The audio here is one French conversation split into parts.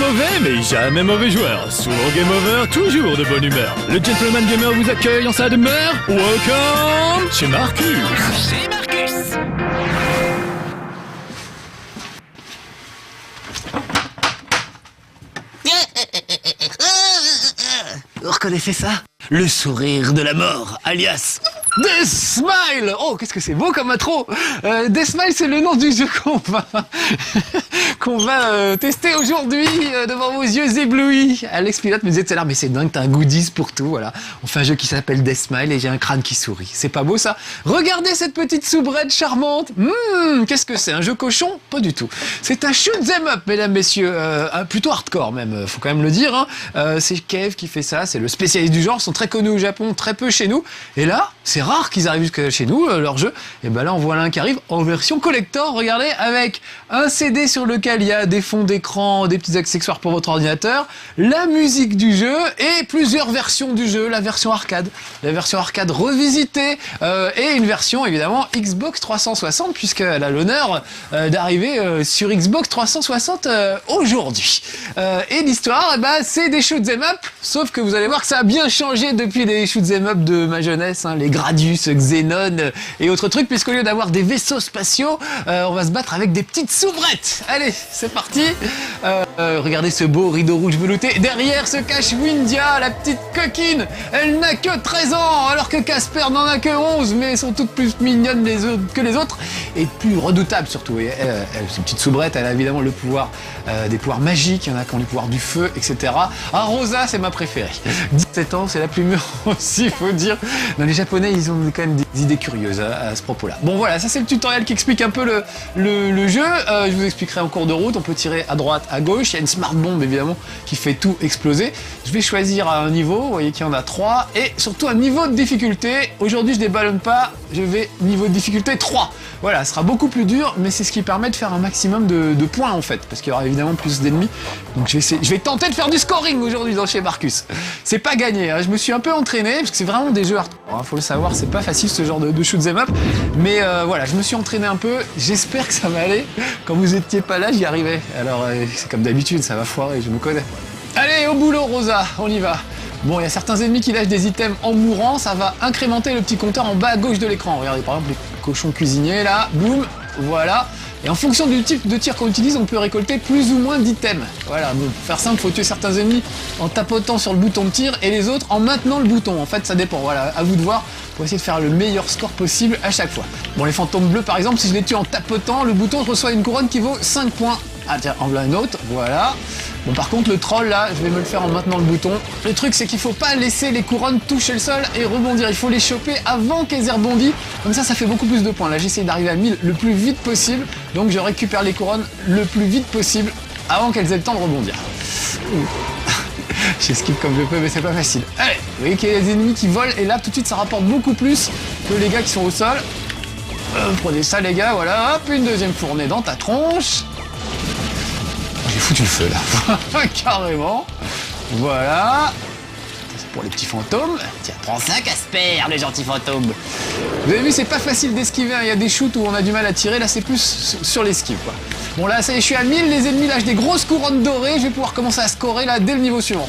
mauvais, mais jamais mauvais joueur. Souvent game over, toujours de bonne humeur. Le Gentleman Gamer vous accueille en sa demeure. Welcome chez Marcus. Chez Marcus. Vous reconnaissez ça? Le sourire de la mort, alias Death Smile. Oh, qu'est-ce que c'est beau comme intro. Death Smile, c'est le nom du jeu qu'on va tester aujourd'hui devant vos yeux éblouis. Alex Pilote me disait tout à l'heure, mais c'est dingue, t'as un goodies pour tout, voilà. On fait un jeu qui s'appelle Death Smile et j'ai un crâne qui sourit. C'est pas beau ça? Regardez cette petite soubrette charmante. Qu'est-ce que c'est? Un jeu cochon? Pas du tout. C'est un shoot 'em up, mesdames, messieurs. Plutôt hardcore même, faut quand même le dire. Hein. C'est Kev qui fait ça, c'est le spécialiste du genre. Ils sont très connus au Japon, très peu chez nous. Et là, c'est rare qu'ils arrivent jusque chez nous, leur jeu. Et ben là, on voit l'un qui arrive en version collector, regardez, avec un CD sur lequel il y a des fonds d'écran, des petits accessoires pour votre ordinateur, la musique du jeu et plusieurs versions du jeu, la version arcade revisitée et une version évidemment Xbox 360 puisqu'elle a l'honneur d'arriver sur Xbox 360 aujourd'hui. Et l'histoire, eh ben, c'est des shoot 'em up, sauf que vous allez voir que ça a bien changé depuis les shoot 'em up de ma jeunesse, hein, les Gradius, Xenon et autres trucs, puisqu'au lieu d'avoir des vaisseaux spatiaux, on va se battre avec des petites soubrettes. Allez, c'est parti. Regardez ce beau rideau rouge velouté. Derrière se cache Windia, la petite coquine. Elle n'a que 13 ans, alors que Casper n'en a que 11, mais elles sont toutes plus mignonnes que les autres, et plus redoutables surtout. Et cette petite soubrette, elle a évidemment le pouvoir, des pouvoirs magiques, il y en a qui ont le pouvoir du feu, etc. Ah, Rosa, c'est ma préférée. 17 ans, c'est la plus mûre aussi, faut dire. Non, les Japonais, ils ont quand même des idées curieuses à ce propos-là. Bon, voilà, ça c'est le tutoriel qui explique un peu le jeu. Je vous expliquerai en cours de route. On peut tirer à droite, à gauche. Il y a une smart bomb, évidemment, qui fait tout exploser. Je vais choisir un niveau. Vous voyez qu'il y en a 3. Et surtout un niveau de difficulté. Aujourd'hui, je déballonne pas. Je vais niveau de difficulté 3. Voilà, ce sera beaucoup plus dur, mais c'est ce qui permet de faire un maximum de points, en fait. Parce qu'il y aura évidemment plus d'ennemis. Donc, je vais tenter de faire du scoring aujourd'hui dans chez Marcus. C'est pas gagné, hein. Je me suis un peu entraîné, parce que c'est vraiment des jeux hardcore, hein. Faut le savoir, c'est pas facile ce genre de shoot 'em up. Mais voilà, je me suis entraîné un peu. J'espère que ça va aller. Quand vous étiez pas là, j'y arrivais. Alors, c'est comme d'habitude, ça va foirer, je me connais. Allez, au boulot, Rosa, on y va. Bon, il y a certains ennemis qui lâchent des items en mourant, ça va incrémenter le petit compteur en bas à gauche de l'écran. Regardez, par exemple, les cochons cuisiniers, là, boum, voilà. Et en fonction du type de tir qu'on utilise, on peut récolter plus ou moins d'items. Voilà, bon, pour faire simple, il faut tuer certains ennemis en tapotant sur le bouton de tir et les autres en maintenant le bouton. En fait, ça dépend, voilà, à vous de voir pour essayer de faire le meilleur score possible à chaque fois. Bon, les fantômes bleus, par exemple, si je les tue en tapotant, le bouton reçoit une couronne qui vaut 5 points. Ah tiens, en voilà une autre, voilà. Bon, par contre, le troll, là, je vais me le faire en maintenant le bouton. Le truc, c'est qu'il faut pas laisser les couronnes toucher le sol et rebondir. Il faut les choper avant qu'elles aient rebondi. Comme ça fait beaucoup plus de points. Là, j'essaie d'arriver à 1000 le plus vite possible. Donc, je récupère les couronnes le plus vite possible avant qu'elles aient le temps de rebondir. J'esquive comme je peux, mais c'est pas facile. Allez, vous voyez qu'il y a des ennemis qui volent et là, tout de suite, ça rapporte beaucoup plus que les gars qui sont au sol. Prenez ça, les gars, voilà. Hop, une deuxième fournée dans ta tronche. J'ai foutu le feu là, carrément. Voilà. C'est pour les petits fantômes. Tiens, prends ça, Casper, les gentils fantômes. Vous avez vu, c'est pas facile d'esquiver. Il y a des shoots où on a du mal à tirer. Là, c'est plus sur l'esquive, quoi. Bon, là, ça y est, je suis à 1000. Les ennemis lâchent des grosses couronnes dorées. Je vais pouvoir commencer à scorer là dès le niveau suivant.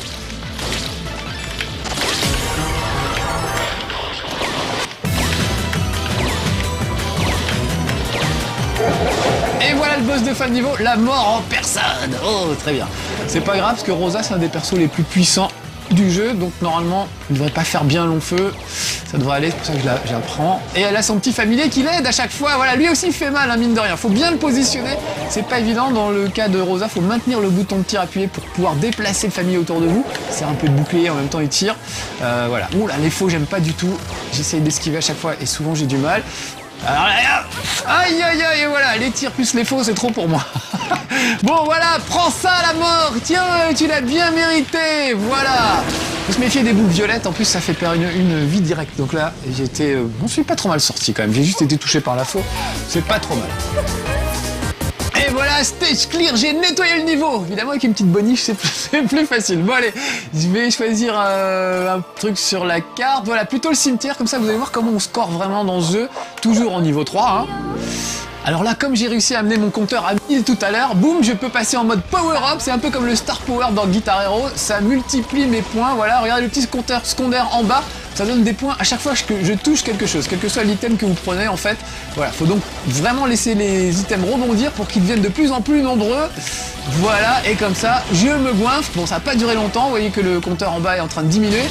Et voilà le boss de fin de niveau, la mort en personne. Oh, très bien. C'est pas grave parce que Rosa, c'est un des persos les plus puissants du jeu, donc normalement, il ne devrait pas faire bien long feu. Ça devrait aller, c'est pour ça que je la prends. Et elle a son petit familier qui l'aide à chaque fois. Voilà, lui aussi il fait mal, hein, mine de rien. Faut bien le positionner. C'est pas évident. Dans le cas de Rosa, faut maintenir le bouton de tir appuyé pour pouvoir déplacer le familier autour de vous. C'est un peu de bouclier, en même temps il tire. Voilà. Ouh là, les faux, j'aime pas du tout. J'essaye d'esquiver à chaque fois et souvent j'ai du mal. Alors là, aïe aïe aïe, et voilà, les tirs plus les faux, c'est trop pour moi. Bon voilà, prends ça la mort, tiens, tu l'as bien mérité, voilà. Faut se méfier des boules violettes, en plus ça fait perdre une vie directe. Donc là, j'étais, je suis pas trop mal sorti quand même, j'ai juste été touché par la faux, c'est pas trop mal. Et voilà, stage clear, j'ai nettoyé le niveau. Évidemment, avec une petite boniche, c'est plus facile. Bon, allez, je vais choisir un truc sur la carte. Voilà, plutôt le cimetière, comme ça, vous allez voir comment on score vraiment dans ce jeu. Toujours en niveau 3, hein. Alors là, comme j'ai réussi à amener mon compteur à 1000 tout à l'heure, boum, je peux passer en mode Power Up. C'est un peu comme le Star Power dans Guitar Hero. Ça multiplie mes points. Voilà, regardez le petit compteur secondaire en bas. Ça donne des points à chaque fois que je touche quelque chose, quel que soit l'item que vous prenez en fait. Voilà, faut donc vraiment laisser les items rebondir pour qu'ils deviennent de plus en plus nombreux. Voilà, et comme ça, je me goinfre. Bon, ça n'a pas duré longtemps, vous voyez que le compteur en bas est en train de diminuer.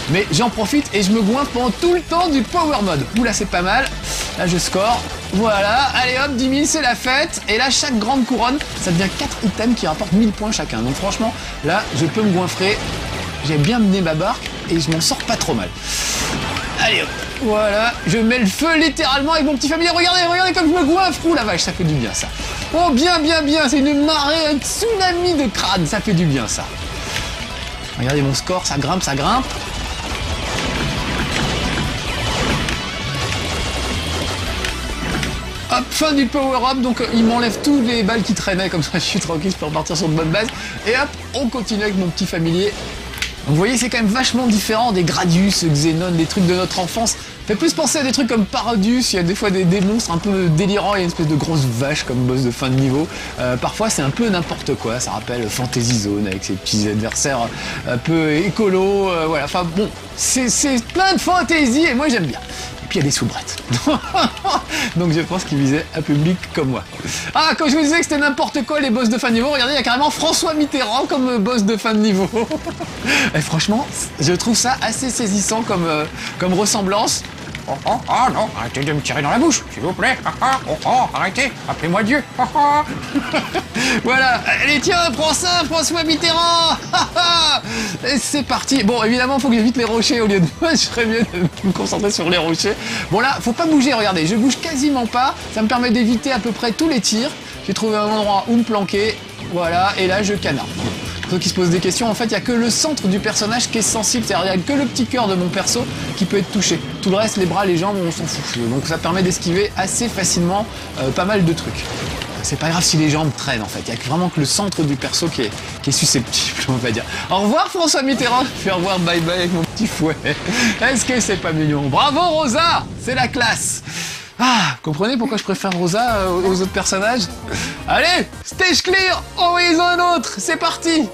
Mais j'en profite et je me goinfre pendant tout le temps du Power Mode. Oula, c'est pas mal. Là, je score. Voilà, allez hop, 10 000, c'est la fête. Et là, chaque grande couronne, ça devient 4 items qui rapportent 1000 points chacun. Donc franchement, là, je peux me goinfrer. J'ai bien mené ma barque et je m'en sors pas trop mal. Allez hop, voilà, je mets le feu littéralement avec mon petit familier. Regardez comme je me goinfre. Ouh la vache, ça fait du bien ça. Oh bien, c'est une marée, un tsunami de crâne, ça fait du bien ça. Regardez mon score, ça grimpe. Hop, fin du power-up, donc il m'enlève toutes les balles qui traînaient, comme ça je suis tranquille, je peux repartir sur de bonnes bases. Et hop, on continue avec mon petit familier. Donc vous voyez, c'est quand même vachement différent des Gradius, Xenon, des trucs de notre enfance. Ça fait plus penser à des trucs comme Parodius, il y a des fois des monstres un peu délirants, il y a une espèce de grosse vache comme boss de fin de niveau. Parfois c'est un peu n'importe quoi, ça rappelle Fantasy Zone avec ses petits adversaires un peu écolos, voilà, enfin bon, c'est plein de fantaisie et moi j'aime bien. Et puis il y a des soubrettes. Donc je pense qu'il visait un public comme moi. Ah, quand je vous disais que c'était n'importe quoi les boss de fin de niveau, regardez, il y a carrément François Mitterrand comme boss de fin de niveau. Et franchement, je trouve ça assez saisissant comme ressemblance. Oh non, arrêtez de me tirer dans la bouche, s'il vous plaît. Arrêtez, appelez-moi Dieu. Voilà, allez tiens, prends ça, François Mitterrand. Et c'est parti. Bon, évidemment, faut que j'évite les rochers au lieu de moi, je ferais mieux de me concentrer sur les rochers. Bon là, faut pas bouger, regardez, je bouge quasiment pas, ça me permet d'éviter à peu près tous les tirs. J'ai trouvé un endroit où me planquer, voilà, et là je canarde. Pour ceux qui se posent des questions, en fait, il n'y a que le centre du personnage qui est sensible, c'est-à-dire il n'y a que le petit cœur de mon perso qui peut être touché. Tout le reste, les bras, les jambes, on s'en fout. Donc ça permet d'esquiver assez facilement pas mal de trucs. C'est pas grave si les jambes traînent en fait, il n'y a vraiment que le centre du perso qui est susceptible, on va dire. Au revoir François Mitterrand, je vais au revoir bye bye avec mon petit fouet. Est-ce que c'est pas mignon? Bravo Rosa, c'est la classe. Ah, comprenez pourquoi je préfère Rosa aux autres personnages? Allez, stage clear, envoyez-en un autre, c'est parti.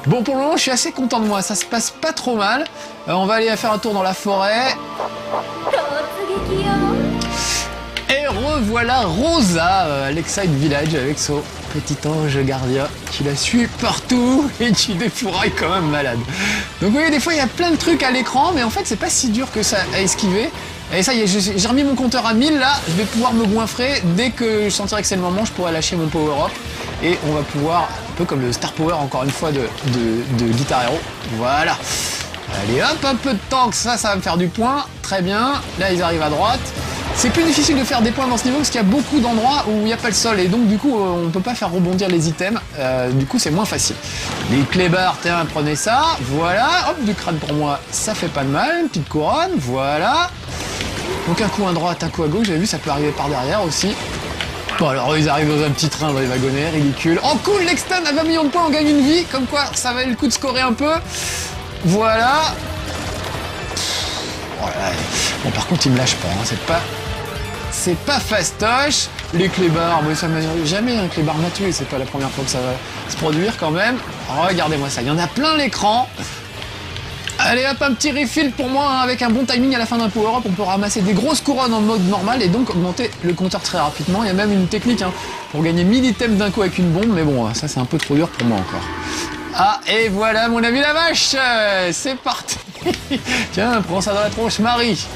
Bon, pour le moment, je suis assez content de moi, ça se passe pas trop mal. On va aller faire un tour dans la forêt. Et revoilà Rosa, Lakeside Village, avec son petit ange gardien qui la suit partout et qui défouraille quand même malade. Donc vous voyez, des fois, il y a plein de trucs à l'écran, mais en fait, c'est pas si dur que ça à esquiver. Et ça y est, j'ai remis mon compteur à 1000 là, je vais pouvoir me goinfrer. Dès que je sentirai que c'est le moment, je pourrai lâcher mon power up. Et on va pouvoir, un peu comme le Star Power encore une fois de Guitar Hero. Voilà. Allez hop, un peu de temps que ça va me faire du point. Très bien, là ils arrivent à droite. C'est plus difficile de faire des points dans ce niveau parce qu'il y a beaucoup d'endroits où il n'y a pas le sol. Et donc du coup, on ne peut pas faire rebondir les items. Du coup, c'est moins facile. Les clébards, tiens, prenez ça. Voilà, hop, du crâne pour moi, ça fait pas de mal. Une petite couronne, voilà. Donc un coup à droite, un coup à gauche, vous avez vu, ça peut arriver par derrière aussi. Bon alors ils arrivent dans un petit train dans les wagonnets, ridicule. Oh cool, l'extend à 20 millions de points, on gagne une vie, comme quoi ça valait le coup de scorer un peu. Voilà. Oh là là. Bon par contre il me lâche pas, hein. C'est pas fastoche. Les clébards, moi ça m'a jamais un clébard m'a tué, c'est pas la première fois que ça va se produire quand même. Regardez-moi ça, il y en a plein l'écran. Allez hop, un petit refill pour moi, hein, avec un bon timing à la fin d'un power-up, on peut ramasser des grosses couronnes en mode normal et donc augmenter le compteur très rapidement. Il y a même une technique pour gagner 1000 items d'un coup avec une bombe, mais bon, ça c'est un peu trop dur pour moi encore. Ah, et voilà mon ami la vache, c'est parti. Tiens, prends ça dans la tronche, Marie.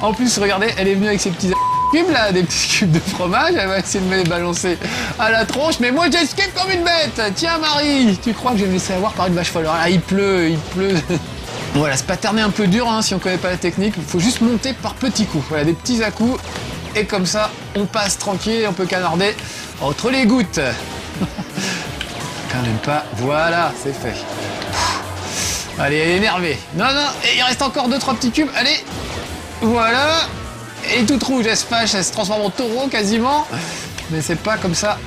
En plus, regardez, elle est venue avec ses petits cubes là, des petits cubes de fromage, elle va essayer de me les balancer à la tronche, mais moi j'escape comme une bête. Tiens Marie, tu crois que je vais me laisser avoir par une vache folle? Ah, il pleut. Voilà, ce pattern est un peu dur si on connaît pas la technique, il faut juste monter par petits coups. Voilà, des petits à-coups, et comme ça, on passe tranquille, on peut canarder entre les gouttes. Quand même pas, voilà, c'est fait. Allez, elle est énervée. Non, et il reste encore 2-3 petits cubes, allez, voilà. Et toute rouge, elle se fâche, elle se transforme en taureau quasiment. Mais c'est pas comme ça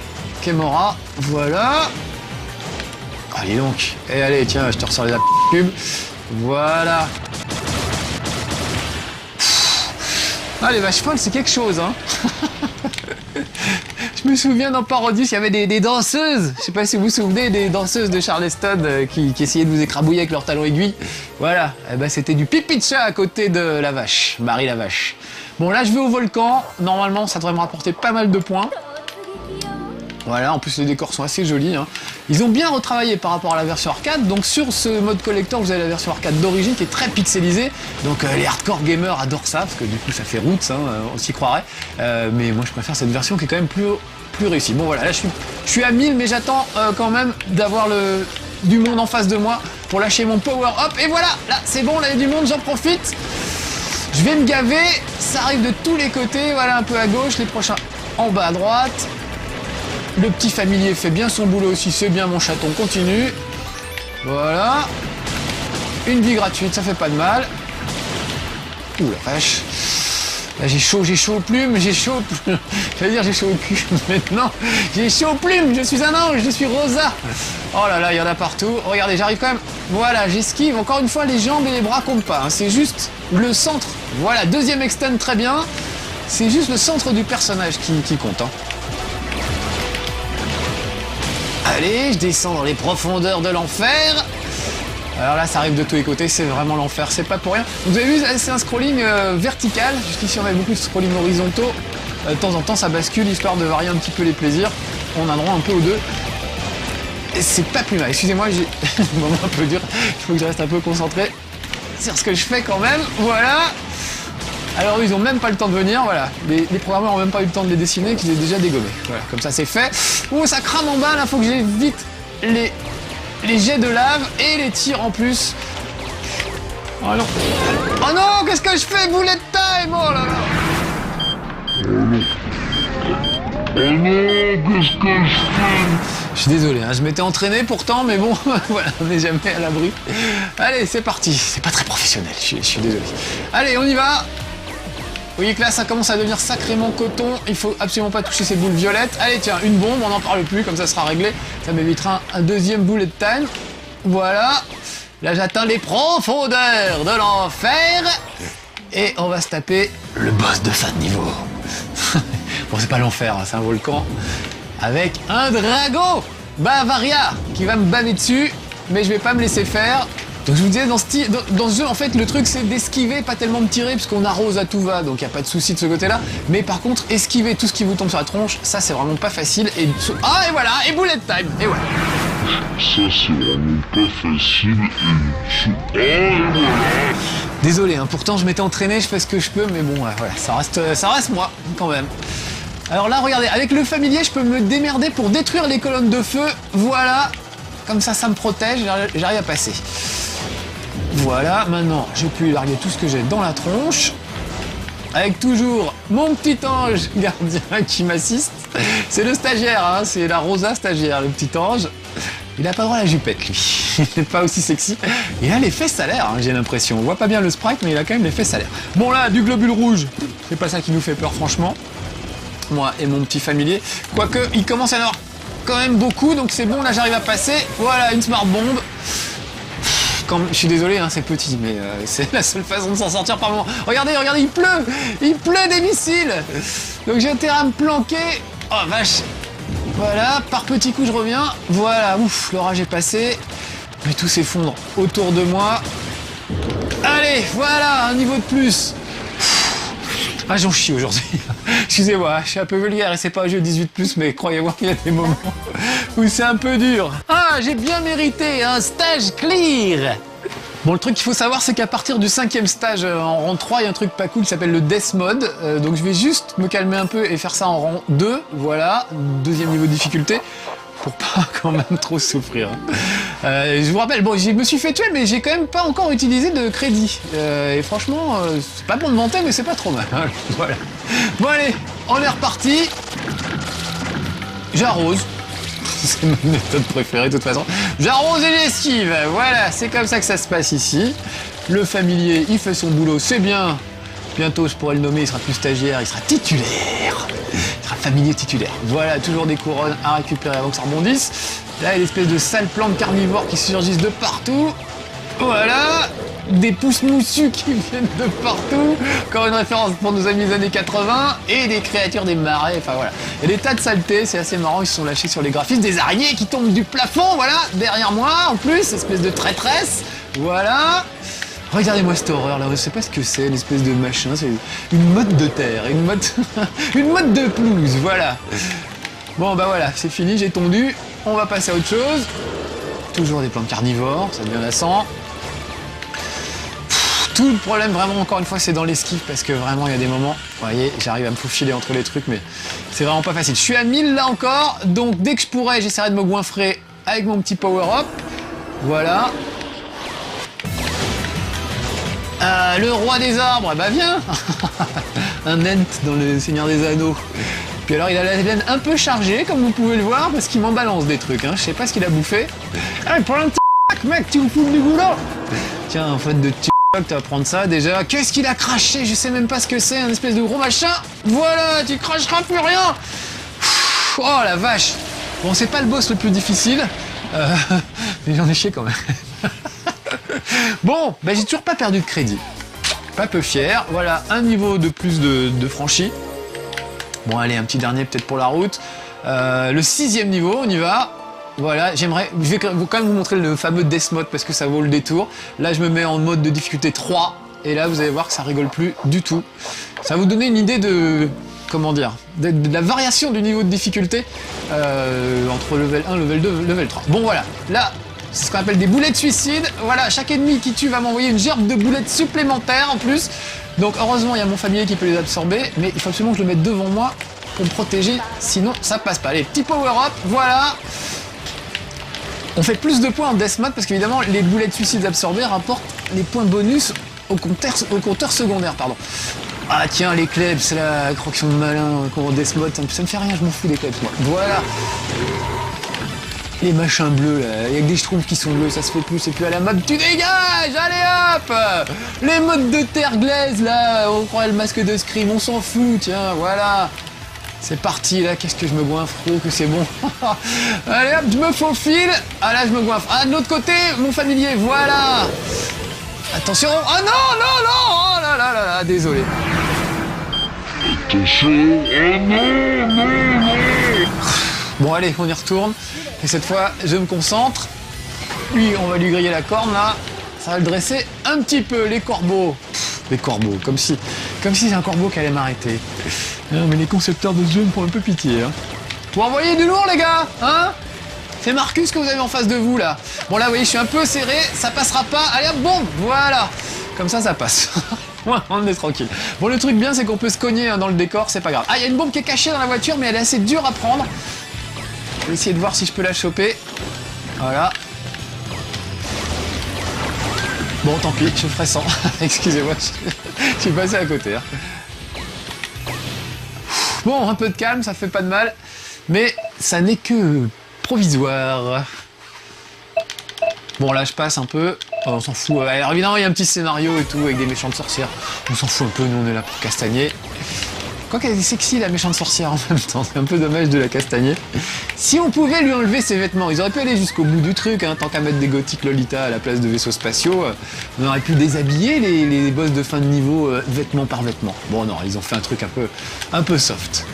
qu'elle m'aura, voilà. Allez donc, et allez, tiens, je te ressors les cubes. Voilà. Ah, les vaches folles, c'est quelque chose, hein. Je me souviens dans Parodius, il y avait des danseuses. Je sais pas si vous vous souvenez des danseuses de Charleston qui essayaient de vous écrabouiller avec leurs talons aiguilles. Voilà, eh ben, c'était du pipi de chat à côté de la vache, Marie la vache. Bon là je vais au volcan, normalement ça devrait me rapporter pas mal de points. Voilà, en plus les décors sont assez jolis. Hein. Ils ont bien retravaillé par rapport à la version arcade. Donc sur ce mode collector, vous avez la version arcade d'origine qui est très pixelisée. Donc les hardcore gamers adorent ça, parce que du coup ça fait roots, hein, on s'y croirait. Mais moi je préfère cette version qui est quand même plus réussie. Bon voilà, là je suis à 1000, mais j'attends quand même d'avoir du monde en face de moi pour lâcher mon power up. Et voilà, là c'est bon, là il y a du monde, j'en profite. Je vais me gaver, ça arrive de tous les côtés. Voilà, un peu à gauche, les prochains en bas à droite. Le petit familier fait bien son boulot aussi, c'est bien, mon chaton continue. Voilà. Une vie gratuite, ça fait pas de mal. Ouh la vache. Là j'ai chaud aux plumes, j'ai chaud... J'allais dire j'ai chaud au cul, maintenant j'ai chaud aux plumes, je suis un ange, je suis Rosa. Oh là là, il y en a partout. Regardez, j'arrive quand même... Voilà, j'esquive. Encore une fois, les jambes et les bras comptent pas, hein. C'est juste le centre. Voilà, deuxième extend, très bien. C'est juste le centre du personnage qui compte, hein. Allez, je descends dans les profondeurs de l'enfer. Alors là, ça arrive de tous les côtés, c'est vraiment l'enfer, c'est pas pour rien. Vous avez vu, c'est un scrolling vertical. Jusqu'ici, on avait beaucoup de scrolling horizontaux. De temps en temps, ça bascule, histoire de varier un petit peu les plaisirs. On a droit un peu aux deux. Et c'est pas plus mal. Excusez-moi, j'ai un moment un peu dur. Il faut que je reste un peu concentré sur ce que je fais quand même. Voilà. Alors ils ont même pas le temps de venir, voilà. Les programmeurs ont même pas eu le temps de les dessiner, qu'ils aient déjà dégommé. Voilà, comme ça c'est fait. Oh, ça crame en bas, là, faut que j'évite les jets de lave et les tirs en plus. Oh non. Oh non, qu'est-ce que je fais? Bullet time! Oh là là. Oh non, qu'est-ce que je fais? Je suis désolé, hein, je m'étais entraîné pourtant, mais bon, voilà, on n'est jamais à l'abri. Allez, c'est parti. C'est pas très professionnel, je suis désolé. Allez, on y va. Vous voyez que là, ça commence à devenir sacrément coton. Il faut absolument pas toucher ces boules violettes. Allez, tiens, une bombe, on n'en parle plus, comme ça sera réglé. Ça m'évitera un deuxième bullet time. Voilà. Là, j'atteins les profondeurs de l'enfer. Et on va se taper le boss de fin de niveau. Bon, c'est pas l'enfer, hein, c'est un volcan. Avec un dragon Bavaria qui va me banner dessus. Mais je vais pas me laisser faire. Donc je vous disais, dans ce jeu, en fait, le truc, c'est d'esquiver, pas tellement de tirer, parce qu'on arrose à tout va, donc il n'y a pas de souci de ce côté-là. Mais par contre, esquiver tout ce qui vous tombe sur la tronche, ça, c'est vraiment pas facile. Et voilà, et bullet time, et voilà. Ça, c'est vraiment pas facile, et voilà. Désolé, hein, pourtant, je m'étais entraîné, je fais ce que je peux, mais bon, voilà, ça reste moi, quand même. Alors là, regardez, avec le familier, je peux me démerder pour détruire les colonnes de feu, voilà. Comme ça, ça me protège, j'arrive à passer. Voilà, maintenant, je peux larguer tout ce que j'ai dans la tronche. Avec toujours mon petit ange gardien qui m'assiste. C'est le stagiaire, hein, c'est la Rosa stagiaire, le petit ange. Il a pas droit à la jupette, lui. Il n'est pas aussi sexy. Il a les fesses salaires, hein, j'ai l'impression. On voit pas bien le sprite, mais il a quand même les fesses salaires. Bon là, du globule rouge, c'est pas ça qui nous fait peur, franchement. Moi et mon petit familier. Quoique, il commence à y en avoir quand même beaucoup, donc c'est bon, là j'arrive à passer. Voilà, une smart bombe. Je suis désolé, hein, c'est petit, mais c'est la seule façon de s'en sortir par moment. Regardez, il pleut des missiles. Donc j'ai intérêt à me planquer. Oh vache. Voilà, par petits coups je reviens. Voilà, ouf, l'orage est passé. Mais tout s'effondre autour de moi. Allez, voilà, un niveau de plus. Ah, j'en chie aujourd'hui. Excusez-moi, je suis un peu vulgaire et c'est pas un jeu 18+, mais croyez-moi qu'il y a des moments où c'est un peu dur. Ah, j'ai bien mérité un stage clear. Bon, le truc qu'il faut savoir, c'est qu'à partir du 5e stage en rang 3, il y a un truc pas cool qui s'appelle le Death Mode. Donc je vais juste me calmer un peu et faire ça en rang 2. Voilà, 2e niveau de difficulté. Pour pas quand même trop souffrir. Je vous rappelle, bon, je me suis fait tuer, mais j'ai quand même pas encore utilisé de crédit. Et franchement, c'est pas pour me vanter, mais c'est pas trop mal. Hein, voilà. Bon allez, on est reparti. J'arrose. C'est ma méthode préférée de toute façon. J'arrose et j'esquive. Voilà, c'est comme ça que ça se passe ici. Le familier, il fait son boulot, c'est bien. Bientôt, je pourrais le nommer, il sera plus stagiaire, il sera titulaire. Il sera familier titulaire. Voilà, toujours des couronnes à récupérer avant que ça rebondisse. Là, il y a l'espèce de sales plantes carnivores qui surgissent de partout. Voilà. des pousses moussus qui viennent de partout, encore une référence pour nos amis des années 80, et des créatures des marais, enfin voilà. Il y a des tas de saletés, c'est assez marrant, ils se sont lâchés sur les graphismes, des araignées qui tombent du plafond, voilà, derrière moi en plus, espèce de traîtresse, voilà. Regardez-moi cette horreur là, je sais pas ce que c'est, l'espèce de machin, c'est une motte de terre, une motte de pelouse, voilà. Bon bah voilà, c'est fini, j'ai tondu, on va passer à autre chose. Toujours des plantes carnivores, ça devient lassant. Tout le problème vraiment encore une fois c'est dans l'esquive parce que vraiment il y a des moments, vous voyez, j'arrive à me faufiler entre les trucs mais c'est vraiment pas facile. Je suis à 1000 là encore, donc dès que je pourrai j'essaierai de me goinfrer avec mon petit power up. Voilà. Le roi des arbres, bah viens. Un Ent dans le Seigneur des Anneaux. Puis alors il a la laine un peu chargée comme vous pouvez le voir parce qu'il m'en balance des trucs, hein. Je sais pas ce qu'il a bouffé. Ah, prends un petit mec, tu me fous du boulot. Tiens, en fait de tu vas prendre ça déjà. Qu'est-ce qu'il a craché? Je sais même pas ce que c'est, un espèce de gros machin. Voilà, tu cracheras plus rien. Oh la vache. Bon, c'est pas le boss le plus difficile. Mais j'en ai chié quand même. Bon, bah j'ai toujours pas perdu de crédit. Pas peu fier. Voilà, un niveau de plus de franchi. Bon, allez, un petit dernier peut-être pour la route. Le 6e niveau, on y va. Voilà, je vais quand même vous montrer le fameux Death Mode parce que ça vaut le détour. Là, je me mets en mode de difficulté 3. Et là, vous allez voir que ça rigole plus du tout. Ça va vous donner une idée de... Comment dire, de la variation du niveau de difficulté entre level 1, level 2, level 3. Bon, voilà. Là... C'est ce qu'on appelle des boulettes suicides. Voilà, chaque ennemi qui tue va m'envoyer une gerbe de boulettes supplémentaires en plus. Donc heureusement, il y a mon familier qui peut les absorber, mais il faut absolument que je le mette devant moi pour me protéger, sinon ça passe pas. Allez, petit power-up, voilà. On fait plus de points en Death Mode parce qu'évidemment, les boulettes suicides absorbées rapportent les points bonus au compteur secondaire, pardon. Ah tiens, les klebs, c'est la croction de malin en Death Mode, ça me fait rien, je m'en fous des klebs, moi. Voilà. Les machins bleus là, il y a que des schtroumpfs qui sont bleus, ça se fait plus, c'est plus à la mode, tu dégages, allez hop. Les modes de terre glaise là, on croirait le masque de Scream, on s'en fout, tiens, voilà. C'est parti là, qu'est-ce que je me goinfre, oh que c'est bon. Allez hop, je me faufile, ah là je me goinfre. Ah de l'autre côté, mon familier, voilà. Attention, ah non, non, non, oh là là là là, désolé. Attention, oh non, non, non. Bon allez, on y retourne. Et cette fois, je me concentre. Lui, on va lui griller la corne là. Ça va le dresser un petit peu. Les corbeaux. Les corbeaux, comme si c'est un corbeau qui allait m'arrêter. Non, mais les concepteurs de ce jeu me font un peu pitié. Hein. Vous envoyez du lourd les gars, hein? C'est Marcus que vous avez en face de vous là. Bon là, vous voyez, je suis un peu serré. Ça passera pas. Allez hop, bon, voilà. Comme ça passe. On est tranquille. Bon, le truc bien, c'est qu'on peut se cogner hein, dans le décor. C'est pas grave. Ah, il y a une bombe qui est cachée dans la voiture, mais elle est assez dure à prendre. Je vais essayer de voir si je peux la choper. Voilà. Bon, tant pis, je ferai sans. Excusez-moi, je suis passé à côté. Hein. Bon, un peu de calme, ça fait pas de mal. Mais ça n'est que provisoire. Bon, là, je passe un peu. Oh, on s'en fout. Alors, évidemment, il y a un petit scénario et tout, avec des méchantes sorcières. On s'en fout un peu, nous, on est là pour castagner. Quoi qu'elle est sexy la méchante sorcière en même temps, c'est un peu dommage de la castagner. Si on pouvait lui enlever ses vêtements, ils auraient pu aller jusqu'au bout du truc, hein, tant qu'à mettre des gothiques Lolita à la place de vaisseaux spatiaux, on aurait pu déshabiller les boss de fin de niveau vêtement par vêtement. Bon non, ils ont fait un truc un peu soft.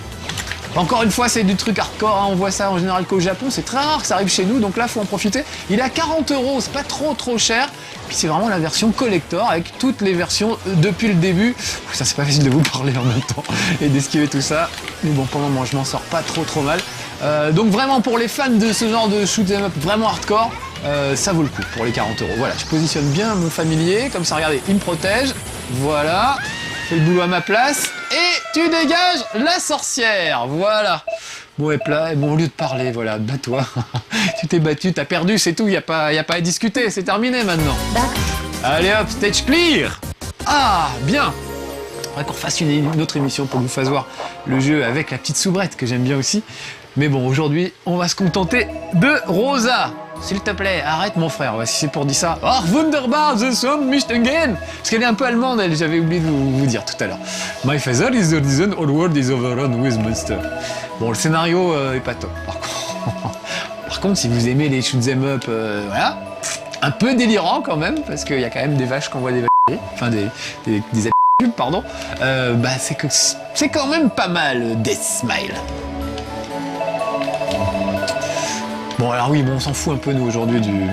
Encore une fois, c'est du truc hardcore, hein, on voit ça en général qu'au Japon, c'est très rare que ça arrive chez nous, donc là, faut en profiter. Il est à 40 €, c'est pas trop cher. Puis c'est vraiment la version collector avec toutes les versions depuis le début. Ça, c'est pas facile de vous parler en même temps et d'esquiver tout ça. Mais bon, pour le moment, je m'en sors pas trop mal. Donc vraiment, pour les fans de ce genre de shoot 'em up vraiment hardcore, ça vaut le coup pour les 40 €. Voilà, je positionne bien mon familier, comme ça, regardez, il me protège. Voilà. Fais le boulot à ma place et tu dégages la sorcière, voilà. Bon et plat, bon au lieu de parler, voilà, bats-toi. Tu t'es battu, t'as perdu, c'est tout, y a pas à discuter, c'est terminé maintenant. Allez hop, stage clear. Ah, bien. Faudrait qu'on fasse une autre émission pour que vous fasse voir le jeu avec la petite soubrette que j'aime bien aussi. Mais bon, aujourd'hui, on va se contenter de Rosa. S'il te plaît, arrête mon frère, si c'est pour dire ça. Oh, wunderbar, the song mischt again. Parce qu'elle est un peu allemande, elle, j'avais oublié de vous dire tout à l'heure. My father is the reason all world is overrun with monsters. Bon, le scénario est pas top, par contre. Par contre, si vous aimez les shoot'em up, voilà, un peu délirant quand même, parce qu'il y a quand même des vaches qu'on voit des vaches, enfin des pubs, pardon. Bah c'est quand même pas mal, Death Smile. Bon alors oui, bon, on s'en fout un peu nous aujourd'hui du...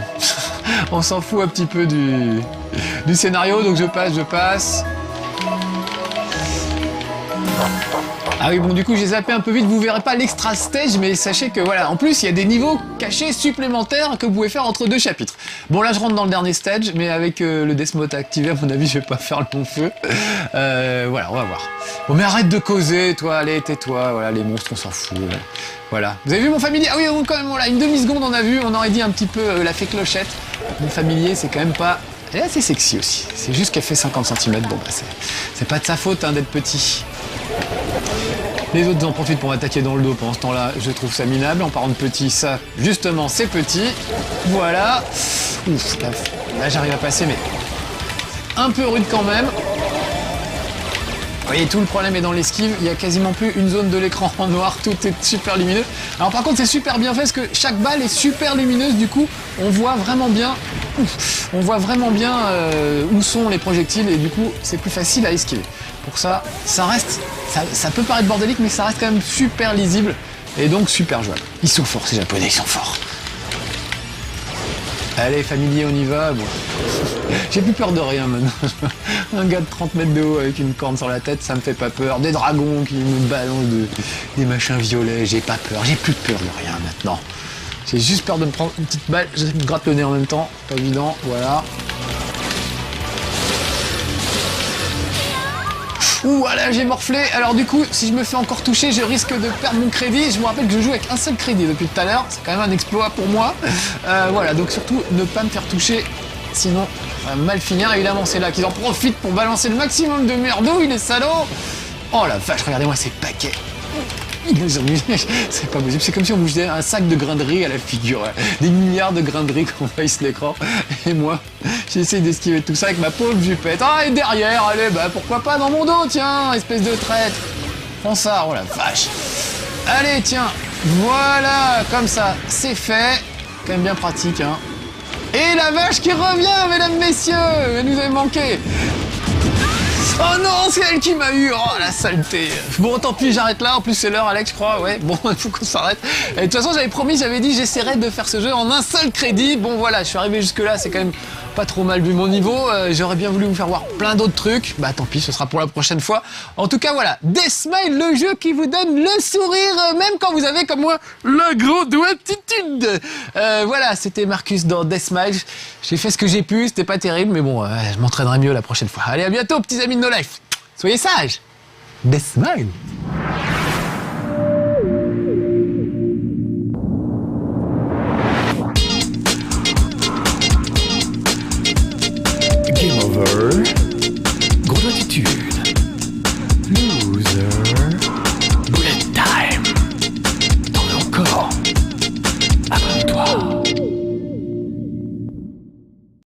on s'en fout un petit peu du scénario, donc je passe. Ah oui, bon, du coup, j'ai zappé un peu vite, vous verrez pas l'extra stage, mais sachez que voilà, en plus, il y a des niveaux cachés supplémentaires que vous pouvez faire entre 2 chapitres. Bon, là, je rentre dans le dernier stage, mais avec le Death Mode activé, à mon avis, je vais pas faire le long feu. Voilà, on va voir. Bon, mais arrête de causer, toi, allez, tais-toi, voilà, les monstres, on s'en fout. Voilà. Vous avez vu mon familier? Ah oui, quand même, voilà, une demi-seconde, on a vu, on aurait dit un petit peu la fée Clochette. Mon familier, c'est quand même pas... Elle est assez sexy aussi. C'est juste qu'elle fait 50 cm, bon, bah, c'est pas de sa faute hein, d'être petit. Les autres en profitent pour m'attaquer dans le dos pendant ce temps-là, je trouve ça minable. En parlant de petit, ça, justement, c'est petit. Voilà. Ouf, là j'arrive à passer, mais un peu rude quand même. Vous voyez, tout le problème est dans l'esquive. Il n'y a quasiment plus une zone de l'écran en noir. Tout est super lumineux. Alors par contre, c'est super bien fait parce que chaque balle est super lumineuse. Du coup, on voit vraiment bien... on voit vraiment bien où sont les projectiles et du coup, c'est plus facile à esquiver. Pour ça, ça reste... Ça peut paraître bordélique, mais ça reste quand même super lisible et donc super jouable. Ils sont forts, ces Japonais, ils sont forts. Allez, familier, on y va. Bon. J'ai plus peur de rien maintenant. Un gars de 30 mètres de haut avec une corne sur la tête, ça me fait pas peur. Des dragons qui me balancent des machins violets, j'ai pas peur. J'ai plus peur de rien maintenant. J'ai juste peur de me prendre une petite balle. Je me gratte le nez en même temps, pas évident, voilà. Ouh, voilà, j'ai morflé. Alors du coup, si je me fais encore toucher, je risque de perdre mon crédit. Je vous rappelle que je joue avec un seul crédit depuis tout à l'heure. C'est quand même un exploit pour moi. Voilà, donc surtout, ne pas me faire toucher. Sinon, ça va mal finir. Évidemment, c'est là qu'ils en profitent pour balancer le maximum de merdouilles, les salauds. Oh la vache, regardez-moi ces paquets. C'est pas possible, c'est comme si on bougeait un sac de grains de riz à la figure. Des milliards de grains de riz qu'on envahissent l'écran. Et moi, j'essaie d'esquiver tout ça avec ma pauvre jupette. Ah, et derrière, allez, bah pourquoi pas dans mon dos, tiens, espèce de traître. Prends ça, oh la vache. Allez, tiens, voilà, comme ça, c'est fait. Quand même bien pratique, hein. Et la vache qui revient, mesdames, messieurs, elle nous avait manqué. Oh non, c'est elle qui m'a eu. Oh la saleté. Bon, tant pis, j'arrête là. En plus, c'est l'heure, Alex, je crois. Ouais, bon, il faut qu'on s'arrête. Et de toute façon, j'avais promis, j'avais dit, j'essaierais de faire ce jeu en un seul crédit. Bon, voilà, je suis arrivé jusque-là. C'est quand même pas trop mal vu mon niveau. J'aurais bien voulu vous faire voir plein d'autres trucs. Bah, tant pis, ce sera pour la prochaine fois. En tout cas, voilà. Death Smile, le jeu qui vous donne le sourire, même quand vous avez, comme moi, la grande attitude. Voilà, c'était Marcus dans Death Smile. J'ai fait ce que j'ai pu. C'était pas terrible, mais bon, je m'entraînerai mieux la prochaine fois. Allez, à bientôt, petits amis de No Life. Soyez sages. Death Smile.